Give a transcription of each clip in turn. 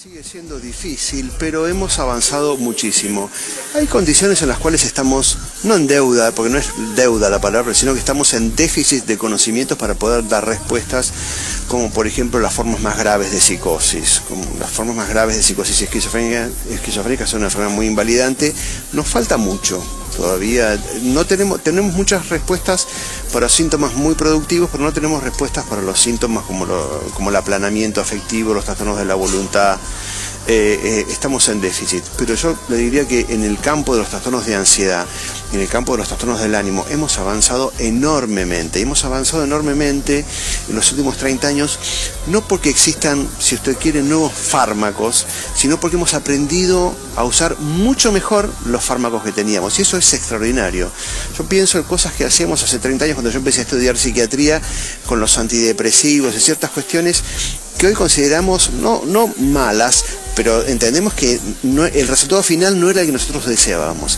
Sigue siendo difícil, pero hemos avanzado muchísimo. Hay condiciones en las cuales estamos, no en deuda, porque no es deuda la palabra, sino que estamos en déficit de conocimientos para poder dar respuestas, como por ejemplo las formas más graves de psicosis. Como las formas más graves de psicosis esquizofrénica son una enfermedad muy invalidante. Nos falta mucho. Todavía no tenemos muchas respuestas para síntomas muy productivos, pero no tenemos respuestas para los síntomas como el aplanamiento afectivo, los trastornos de la voluntad. Estamos en déficit, pero yo le diría que en el campo de los trastornos de ansiedad, en el campo de los trastornos del ánimo, hemos avanzado enormemente. Hemos avanzado enormemente en los últimos 30 años, no porque existan, si usted quiere, nuevos fármacos, sino porque hemos aprendido a usar mucho mejor los fármacos que teníamos, y eso es extraordinario. Yo pienso en cosas que hacíamos hace 30 años cuando yo empecé a estudiar psiquiatría, con los antidepresivos y ciertas cuestiones que hoy consideramos no malas, pero entendemos que el resultado final no era el que nosotros deseábamos.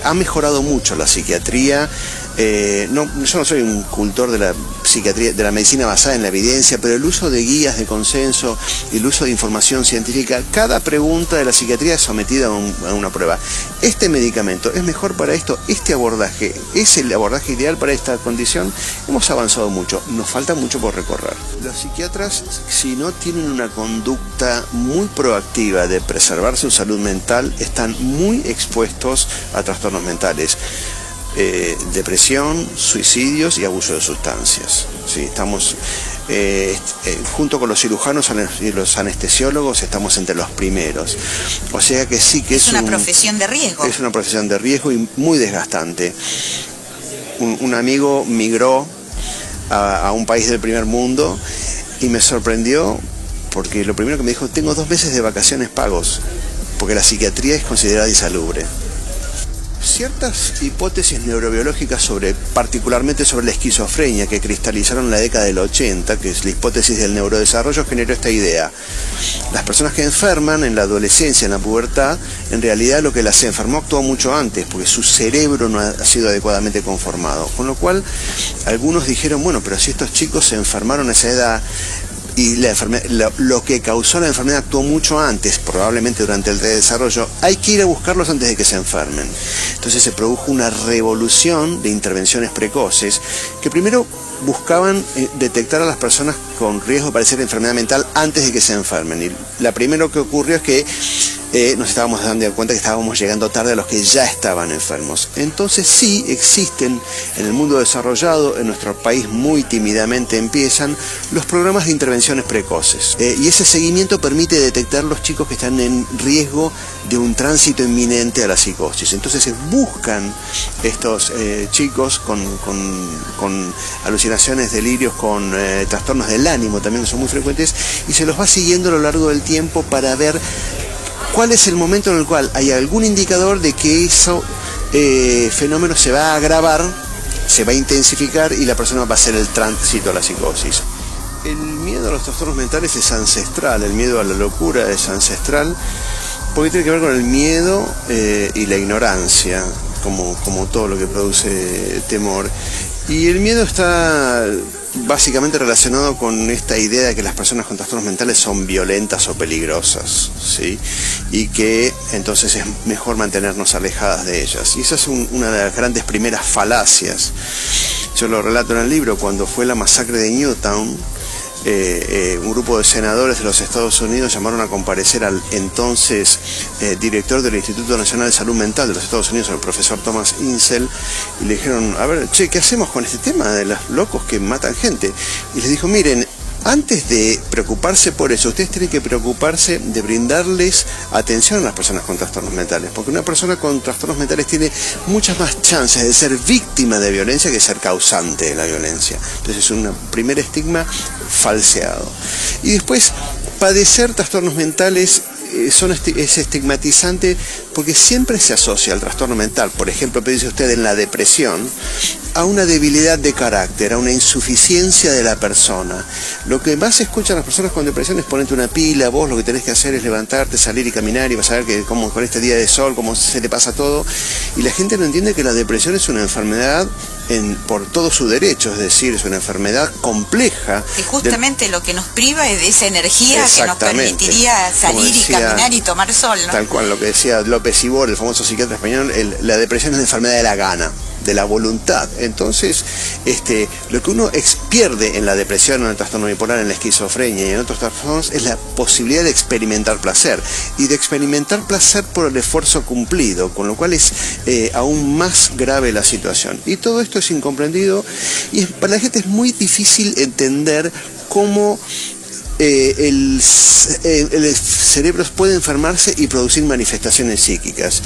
Ha mejorado mucho la psiquiatría. Yo no soy un cultor de la psiquiatría, de la medicina basada en la evidencia, pero el uso de guías de consenso, el uso de información científica, cada pregunta de la psiquiatría es sometida a una prueba. Este medicamento es mejor para esto, este abordaje es el abordaje ideal para esta condición. Hemos avanzado mucho, nos falta mucho por recorrer. Los psiquiatras, si no tienen una conducta muy proactiva de preservar su salud mental, están muy expuestos a trastornos mentales. Depresión, suicidios y abuso de sustancias. Sí, estamos junto con los cirujanos y los anestesiólogos, estamos entre los primeros. O sea que sí que es una profesión de riesgo. Es una profesión de riesgo y muy desgastante. Un amigo migró a un país del primer mundo y me sorprendió porque lo primero que me dijo: tengo 2 meses de vacaciones pagos, porque la psiquiatría es considerada insalubre. Ciertas hipótesis neurobiológicas particularmente sobre la esquizofrenia que cristalizaron en la década del 80, que es la hipótesis del neurodesarrollo, generó esta idea. Las personas que enferman en la adolescencia, en la pubertad, en realidad lo que las enfermó actuó mucho antes, porque su cerebro no ha sido adecuadamente conformado. Con lo cual, algunos dijeron, bueno, pero si estos chicos se enfermaron a esa edad, y lo que causó la enfermedad actuó mucho antes, probablemente durante el desarrollo, hay que ir a buscarlos antes de que se enfermen. Entonces se produjo una revolución de intervenciones precoces que primero buscaban detectar a las personas con riesgo de padecer enfermedad mental antes de que se enfermen. Y la primero que ocurrió es que nos estábamos dando cuenta que estábamos llegando tarde a los que ya estaban enfermos. Entonces sí existen en el mundo desarrollado, en nuestro país muy tímidamente empiezan los programas de intervenciones precoces. Y ese seguimiento permite detectar los chicos que están en riesgo de un tránsito inminente a la psicosis. Entonces se buscan estos chicos con alucinaciones, delirios, con trastornos del ánimo también, que son muy frecuentes, y se los va siguiendo a lo largo del tiempo para ver cuál es el momento en el cual hay algún indicador de que ese fenómeno se va a agravar, se va a intensificar y la persona va a hacer el tránsito a la psicosis. El miedo a los trastornos mentales es ancestral, el miedo a la locura es ancestral, porque tiene que ver con el miedo y la ignorancia, como todo lo que produce temor. Y el miedo está básicamente relacionado con esta idea de que las personas con trastornos mentales son violentas o peligrosas, ¿sí? Y que entonces es mejor mantenernos alejadas de ellas. Y esa es una de las grandes primeras falacias. Yo lo relato en el libro. Cuando fue la masacre de Newtown, un grupo de senadores de los Estados Unidos llamaron a comparecer al entonces director del Instituto Nacional de Salud Mental de los Estados Unidos, el profesor Thomas Insel, y le dijeron, a ver, ¿qué hacemos con este tema de los locos que matan gente? Y les dijo, miren, antes de preocuparse por eso, ustedes tienen que preocuparse de brindarles atención a las personas con trastornos mentales, porque una persona con trastornos mentales tiene muchas más chances de ser víctima de violencia que ser causante de la violencia. Entonces es un primer estigma falseado. Y después, padecer trastornos mentales es estigmatizante porque siempre se asocia al trastorno mental, por ejemplo, dice usted en la depresión, a una debilidad de carácter, a una insuficiencia de la persona. Lo que más se escucha a las personas con depresión es ponerte una pila, vos lo que tenés que hacer es levantarte, salir y caminar y vas a ver que como con este día de sol, cómo se te pasa todo. Y la gente no entiende que la depresión es una enfermedad por todo su derecho, es decir, es una enfermedad compleja. Que justamente lo que nos priva es de esa energía que nos permitiría salir y caminar y tomar sol, ¿no? Tal cual, lo que decía López Ibor, el famoso psiquiatra español, la depresión es una enfermedad de la gana, de la voluntad. Entonces, lo que uno pierde en la depresión, en el trastorno bipolar, en la esquizofrenia y en otros trastornos es la posibilidad de experimentar placer, y de experimentar placer por el esfuerzo cumplido, con lo cual es aún más grave la situación. Y todo esto es incomprendido, y para la gente es muy difícil entender cómo el cerebro puede enfermarse y producir manifestaciones psíquicas.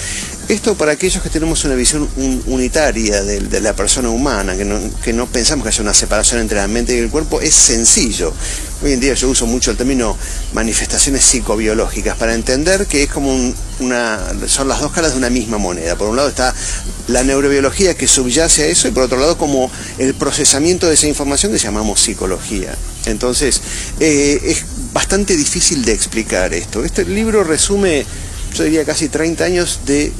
Esto para aquellos que tenemos una visión unitaria de la persona humana, que no pensamos que haya una separación entre la mente y el cuerpo, es sencillo. Hoy en día yo uso mucho el término manifestaciones psicobiológicas para entender que es como son las dos caras de una misma moneda. Por un lado está la neurobiología que subyace a eso, y por otro lado como el procesamiento de esa información que llamamos psicología. Entonces es bastante difícil de explicar esto. Este libro resume, yo diría, casi 30 años de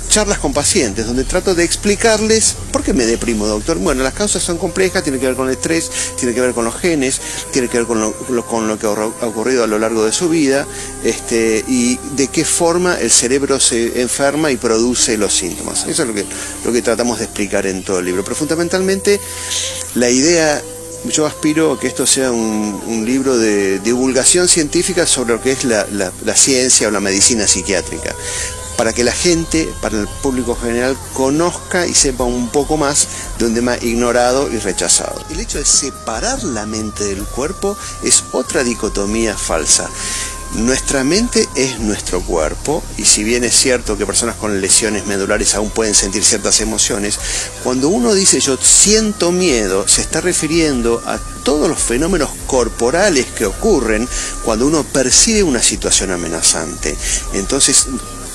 charlas con pacientes, donde trato de explicarles por qué me deprimo, doctor. Bueno, las causas son complejas, tiene que ver con el estrés, tiene que ver con los genes, tiene que ver con lo que ha ocurrido a lo largo de su vida, y de qué forma el cerebro se enferma y produce los síntomas. Eso es lo que tratamos de explicar en todo el libro. Pero fundamentalmente la idea, yo aspiro a que esto sea un libro de divulgación científica sobre lo que es la ciencia o la medicina psiquiátrica, para que la gente, para el público general, conozca y sepa un poco más de un tema ignorado y rechazado. El hecho de separar la mente del cuerpo es otra dicotomía falsa. Nuestra mente es nuestro cuerpo, y si bien es cierto que personas con lesiones medulares aún pueden sentir ciertas emociones, cuando uno dice yo siento miedo, se está refiriendo a todos los fenómenos corporales que ocurren cuando uno percibe una situación amenazante. Entonces,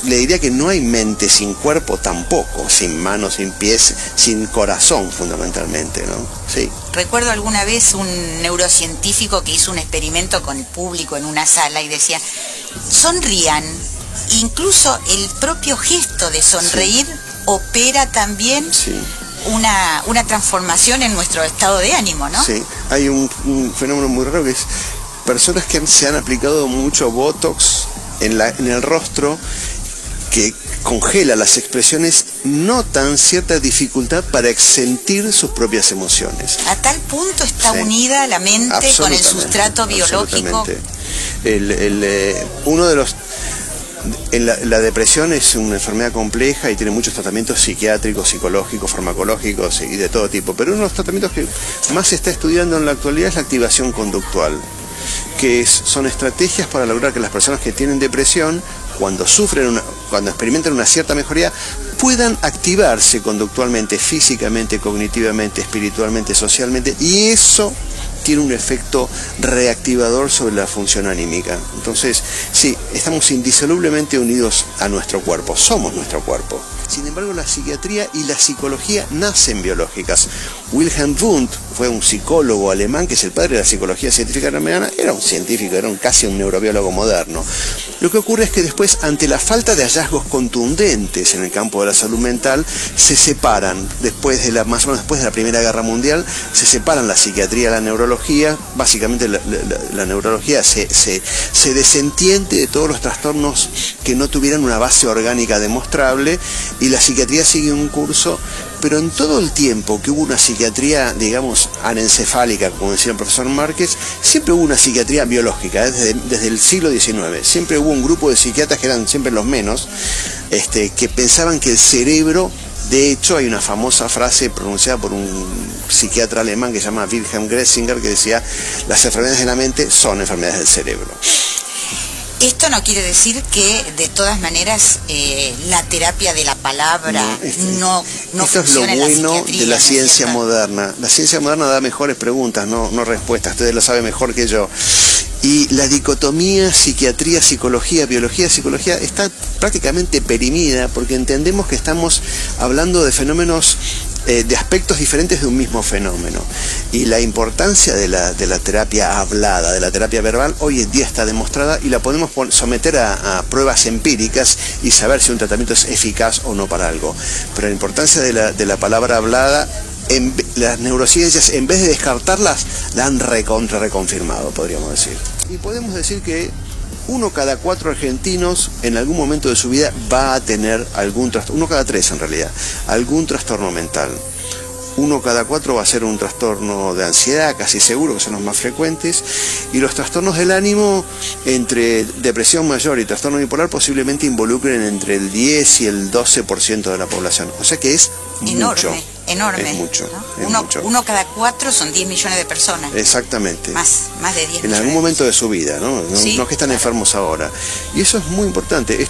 le diría que no hay mente sin cuerpo tampoco, sin manos, sin pies, sin corazón fundamentalmente, ¿no? Sí. Recuerdo alguna vez un neurocientífico que hizo un experimento con el público en una sala y decía, sonrían, incluso el propio gesto de sonreír opera también una transformación en nuestro estado de ánimo, ¿no? Sí, hay un fenómeno muy raro que es personas que se han aplicado mucho Botox en el rostro, que congela las expresiones, notan cierta dificultad para sentir sus propias emociones. A tal punto está unida la mente con el sustrato biológico. La depresión es una enfermedad compleja y tiene muchos tratamientos psiquiátricos, psicológicos, farmacológicos y de todo tipo, pero uno de los tratamientos que más se está estudiando en la actualidad es la activación conductual, que son estrategias para lograr que las personas que tienen depresión, cuando experimentan una cierta mejoría, puedan activarse conductualmente, físicamente, cognitivamente, espiritualmente, socialmente, y eso tiene un efecto reactivador sobre la función anímica. Entonces, sí, estamos indisolublemente unidos a nuestro cuerpo, somos nuestro cuerpo. Sin embargo, la psiquiatría y la psicología nacen biológicas. Wilhelm Wundt fue un psicólogo alemán que es el padre de la psicología científica alemana, era un científico, casi un neurobiólogo moderno. Lo que ocurre es que después, ante la falta de hallazgos contundentes en el campo de la salud mental, se separan, más o menos después de la Primera Guerra Mundial, se separan la psiquiatría y la neurología. Básicamente la neurología se desentiende de todos los trastornos que no tuvieran una base orgánica demostrable, y la psiquiatría sigue un curso, pero en todo el tiempo que hubo una psiquiatría, digamos, anencefálica, como decía el profesor Márquez, siempre hubo una psiquiatría biológica, desde el siglo XIX. Siempre hubo un grupo de psiquiatras que eran siempre los menos, que pensaban que el cerebro, de hecho hay una famosa frase pronunciada por un psiquiatra alemán que se llama Wilhelm Gressinger, que decía, las enfermedades de la mente son enfermedades del cerebro. Esto no quiere decir que de todas maneras la terapia de la palabra no funciona en la psiquiatría. Esto es lo bueno de la ciencia moderna. La ciencia moderna da mejores preguntas, no respuestas. Ustedes lo saben mejor que yo. Y la dicotomía psiquiatría, psicología, biología, psicología está prácticamente perimida, porque entendemos que estamos hablando de fenómenos, de aspectos diferentes de un mismo fenómeno. Y la importancia de la terapia hablada, de la terapia verbal, hoy en día está demostrada y la podemos someter a pruebas empíricas y saber si un tratamiento es eficaz o no para algo. Pero la importancia de la palabra hablada las neurociencias, en vez de descartarlas, la han reconfirmado, podríamos decir. Y podemos decir que 1 cada 4 argentinos en algún momento de su vida va a tener algún trastorno, 1 cada 3 en realidad, algún trastorno mental. 1 cada 4 va a ser un trastorno de ansiedad, casi seguro, que son los más frecuentes, y los trastornos del ánimo, entre depresión mayor y trastorno bipolar, posiblemente involucren entre el 10 y el 12% de la población. O sea que es mucho. Enorme. Es mucho. ¿No? Es mucho. 1 cada 4 son 10 millones de personas. Exactamente. Más de 10 millones. En algún momento de su vida, ¿no? Sí, no es que están claro. enfermos ahora. Y eso es muy importante.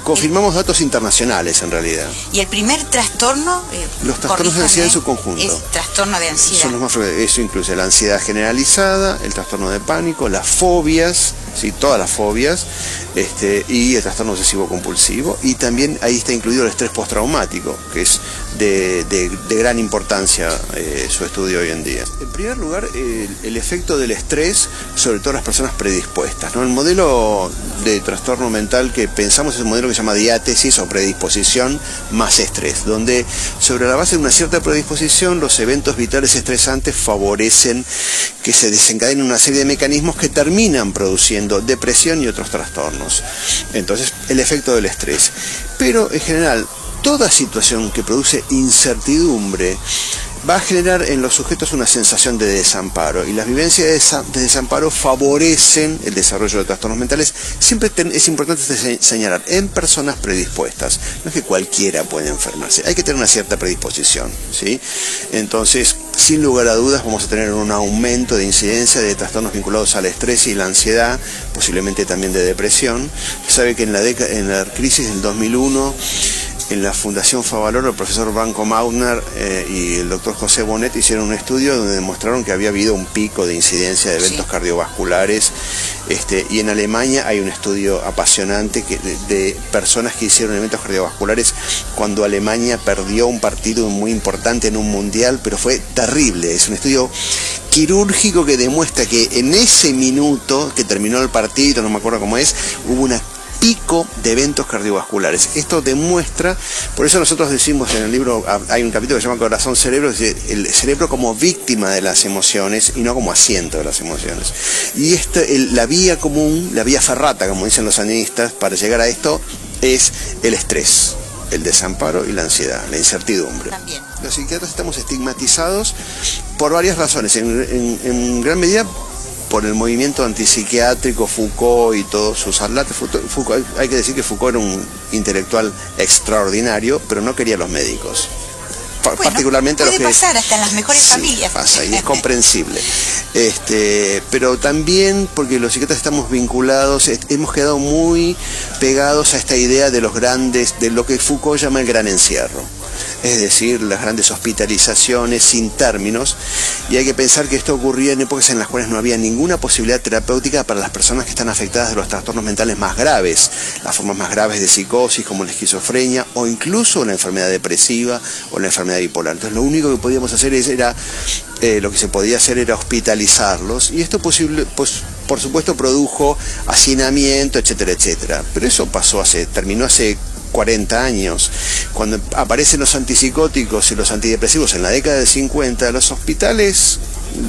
Confirmamos datos internacionales en realidad. Y el primer trastorno, los trastornos de ansiedad en su conjunto. Es trastorno de ansiedad. Son los más frecuentes. Eso incluye la ansiedad generalizada, el trastorno de pánico, las fobias, ¿sí? Todas las fobias, y el trastorno obsesivo compulsivo. Y también ahí está incluido el estrés postraumático, que es de gran importancia su estudio hoy en día. En primer lugar, el efecto del estrés sobre todas las personas predispuestas, ¿no? El modelo de trastorno mental que pensamos es un modelo que se llama diátesis o predisposición más estrés, donde sobre la base de una cierta predisposición los eventos vitales estresantes favorecen que se desencadenen una serie de mecanismos que terminan produciendo depresión y otros trastornos. Entonces, el efecto del estrés. Pero en general, toda situación que produce incertidumbre va a generar en los sujetos una sensación de desamparo, y las vivencias de desamparo favorecen el desarrollo de trastornos mentales. Siempre es importante señalar, en personas predispuestas. No es que cualquiera puede enfermarse, hay que tener una cierta predisposición, ¿sí? Entonces, sin lugar a dudas, vamos a tener un aumento de incidencia de trastornos vinculados al estrés y la ansiedad, posiblemente también de depresión. Se sabe que en la crisis del 2001, en la Fundación Favaloro, el profesor Branko Mautner y el doctor José Bonet hicieron un estudio donde demostraron que había habido un pico de incidencia de eventos cardiovasculares, y en Alemania hay un estudio apasionante de personas que hicieron eventos cardiovasculares cuando Alemania perdió un partido muy importante en un mundial, pero fue terrible. Es un estudio quirúrgico que demuestra que en ese minuto que terminó el partido, no me acuerdo cómo es, hubo una pico de eventos cardiovasculares. Esto demuestra, por eso nosotros decimos en el libro, hay un capítulo que se llama Corazón Cerebro, es decir, el cerebro como víctima de las emociones y no como asiento de las emociones. Y la vía común, la vía ferrata, como dicen los saneístas, para llegar a esto es el estrés, el desamparo y la ansiedad, la incertidumbre. También. Los psiquiatras estamos estigmatizados por varias razones, en gran medida por el movimiento antipsiquiátrico, Foucault y todos sus atlates. Foucault, hay que decir que Foucault era un intelectual extraordinario, pero no quería a los médicos. Bueno, particularmente puede los que pasar hasta en las mejores familias. Pasa y es comprensible. Pero también porque los psiquiatras estamos vinculados, hemos quedado muy pegados a esta idea de los grandes, de lo que Foucault llama el gran encierro. Es decir, las grandes hospitalizaciones sin términos, y hay que pensar que esto ocurría en épocas en las cuales no había ninguna posibilidad terapéutica para las personas que están afectadas de los trastornos mentales más graves, las formas más graves de psicosis como la esquizofrenia o incluso la enfermedad depresiva o la enfermedad bipolar. Entonces lo único que podíamos hacer lo que se podía hacer era hospitalizarlos, y esto por supuesto produjo hacinamiento, etcétera, etcétera. Pero eso terminó hace 40 años. Cuando aparecen los antipsicóticos y los antidepresivos en la década del 50, los hospitales,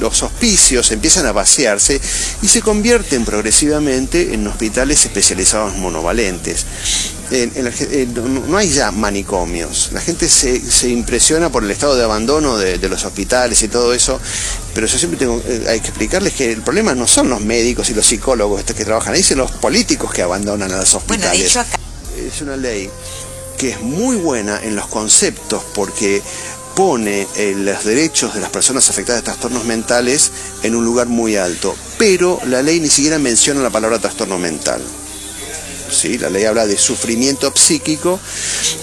los hospicios empiezan a vaciarse y se convierten progresivamente en hospitales especializados monovalentes. No hay ya manicomios. La gente se impresiona por el estado de abandono de los hospitales y todo eso, pero yo siempre hay que explicarles que el problema no son los médicos y los psicólogos que trabajan ahí, sino los políticos que abandonan a los hospitales. Bueno, de hecho acá es una ley que es muy buena en los conceptos porque pone los derechos de las personas afectadas de trastornos mentales en un lugar muy alto, pero la ley ni siquiera menciona la palabra trastorno mental. Sí, la ley habla de sufrimiento psíquico.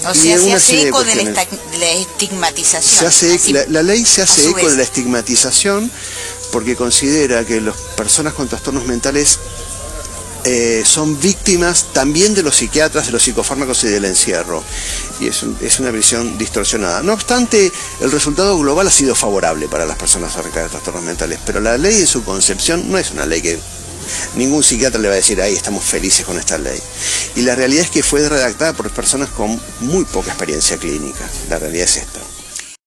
O sea, se hace eco de la estigmatización. La ley se hace eco de la estigmatización porque considera que las personas con trastornos mentales son víctimas también de los psiquiatras, de los psicofármacos y del encierro. Y es una visión distorsionada. No obstante, el resultado global ha sido favorable para las personas afectadas de trastornos mentales, pero la ley en su concepción no es una ley que ningún psiquiatra le va a decir, ahí estamos felices con esta ley. Y la realidad es que fue redactada por personas con muy poca experiencia clínica. La realidad es esta.